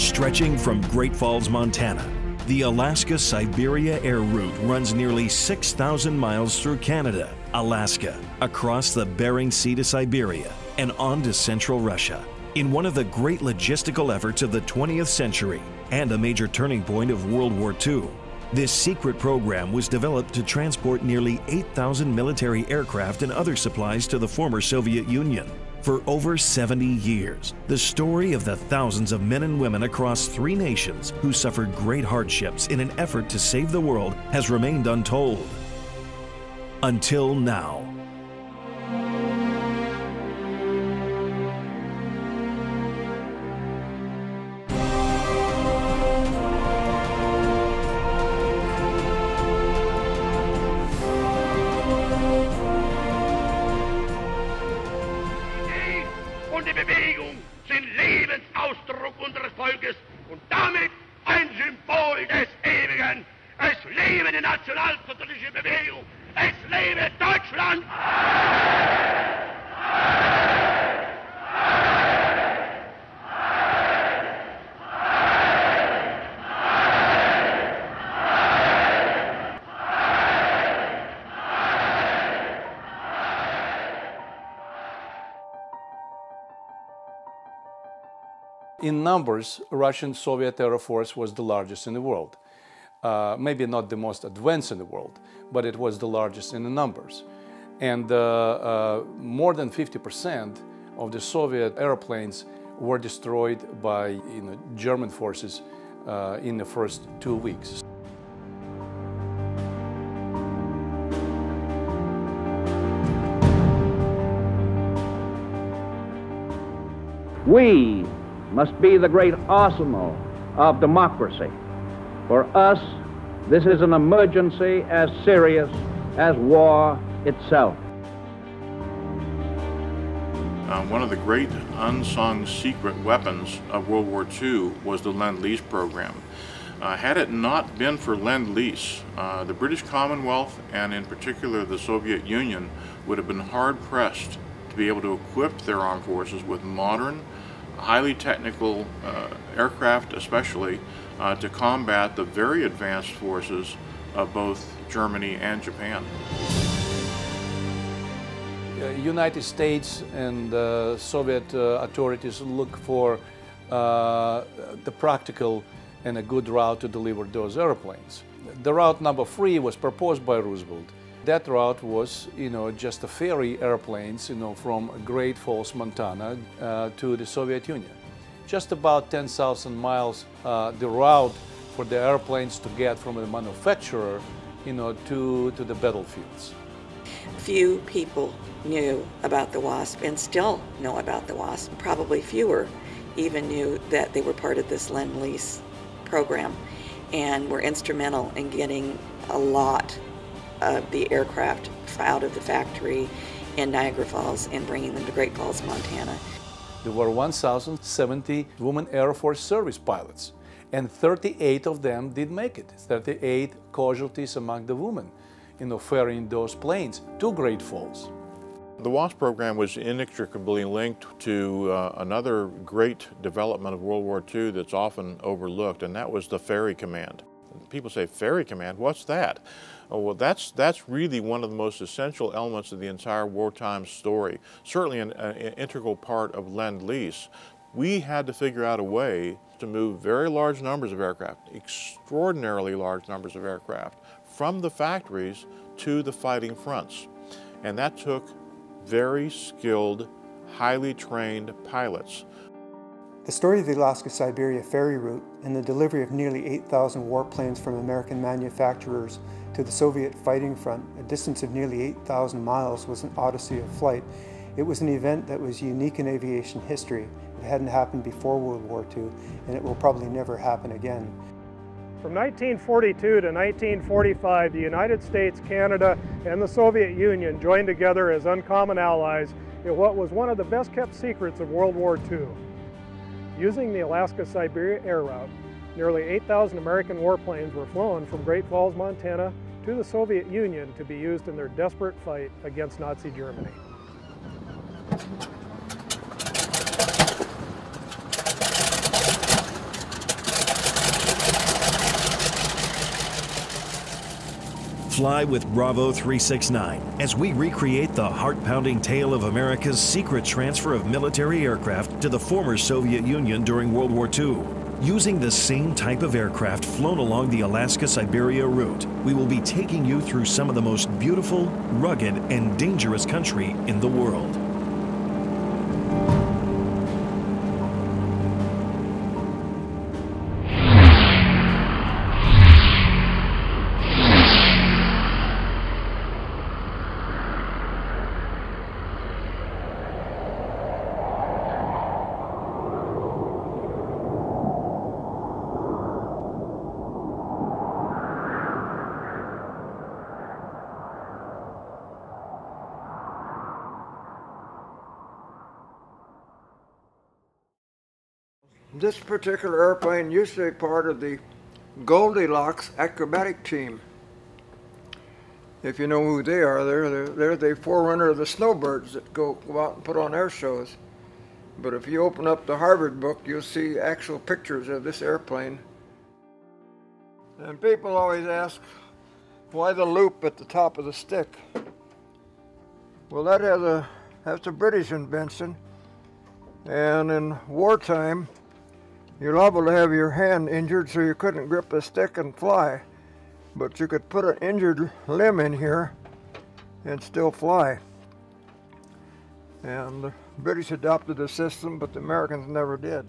Stretching from Great Falls, Montana, the Alaska-Siberia air route runs nearly 6,000 miles through Canada, Alaska, across the Bering Sea to Siberia, and on to central Russia. In one of the great logistical efforts of the 20th century and a major turning point of World War II, this secret program was developed to transport nearly 8,000 military aircraft and other supplies to the former Soviet Union. For over 70 years, the story of the thousands of men and women across 3 nations who suffered great hardships in an effort to save the world has remained untold. Until now. Und die Bewegung sind Lebensausdruck unseres Volkes und damit ein Symbol des Ewigen. Es lebe die nationalsozialistische Bewegung! Es lebe Deutschland! In numbers, Russian-Soviet Air Force was the largest in the world. Maybe not the most advanced in the world, but it was the largest in the numbers. And more than 50% of the Soviet airplanes were destroyed by German forces in the first 2 weeks. We must be the great arsenal of democracy. For us, this is an emergency as serious as war itself. One of the great unsung secret weapons of World War II was the Lend Lease program. Had it not been for Lend Lease, the British Commonwealth and in particular the Soviet Union would have been hard-pressed to be able to equip their armed forces with modern, highly technical aircraft especially to combat the very advanced forces of both Germany and Japan. United States and Soviet authorities look for the practical and a good route to deliver those airplanes. The route number 3 was proposed by Roosevelt. That route was, just a ferry airplanes, from Great Falls, Montana, to the Soviet Union. Just about 10,000 miles, the route for the airplanes to get from the manufacturer, to the battlefields. Few people knew about the WASP and still know about the WASP. Probably fewer even knew that they were part of this Lend Lease program and were instrumental in getting a lot of the aircraft out of the factory in Niagara Falls and bringing them to Great Falls, Montana. There were 1,070 women Air Force service pilots, and 38 of them did make it. 38 casualties among the women, ferrying those planes to Great Falls. The WASP program was inextricably linked to another great development of World War II that's often overlooked, and that was the Ferry Command. People say, Ferry Command, what's that? Oh, well, that's really one of the most essential elements of the entire wartime story, certainly an integral part of Lend Lease. We had to figure out a way to move very large numbers of aircraft, extraordinarily large numbers of aircraft, from the factories to the fighting fronts. And that took very skilled, highly trained pilots. The story of the Alaska-Siberia ferry route and the delivery of nearly 8,000 warplanes from American manufacturers to the Soviet fighting front, a distance of nearly 8,000 miles, was an odyssey of flight. It was an event that was unique in aviation history. It hadn't happened before World War II, and it will probably never happen again. From 1942 to 1945, the United States, Canada, and the Soviet Union joined together as uncommon allies in what was one of the best-kept secrets of World War II. Using the Alaska-Siberia air route, nearly 8,000 American warplanes were flown from Great Falls, Montana to the Soviet Union to be used in their desperate fight against Nazi Germany. Fly with Bravo 369 as we recreate the heart-pounding tale of America's secret transfer of military aircraft to the former Soviet Union during World War II. Using the same type of aircraft flown along the Alaska-Siberia route, we will be taking you through some of the most beautiful, rugged, and dangerous country in the world. This particular airplane used to be part of the Goldilocks acrobatic team. If you know who they are, they're the forerunner of the snowbirds that go out and put on air shows. But if you open up the Harvard book, you'll see actual pictures of this airplane. And people always ask, why the loop at the top of the stick? Well, that's a British invention. And in wartime, you're liable to have your hand injured so you couldn't grip the stick and fly. But you could put an injured limb in here and still fly. And the British adopted the system, but the Americans never did.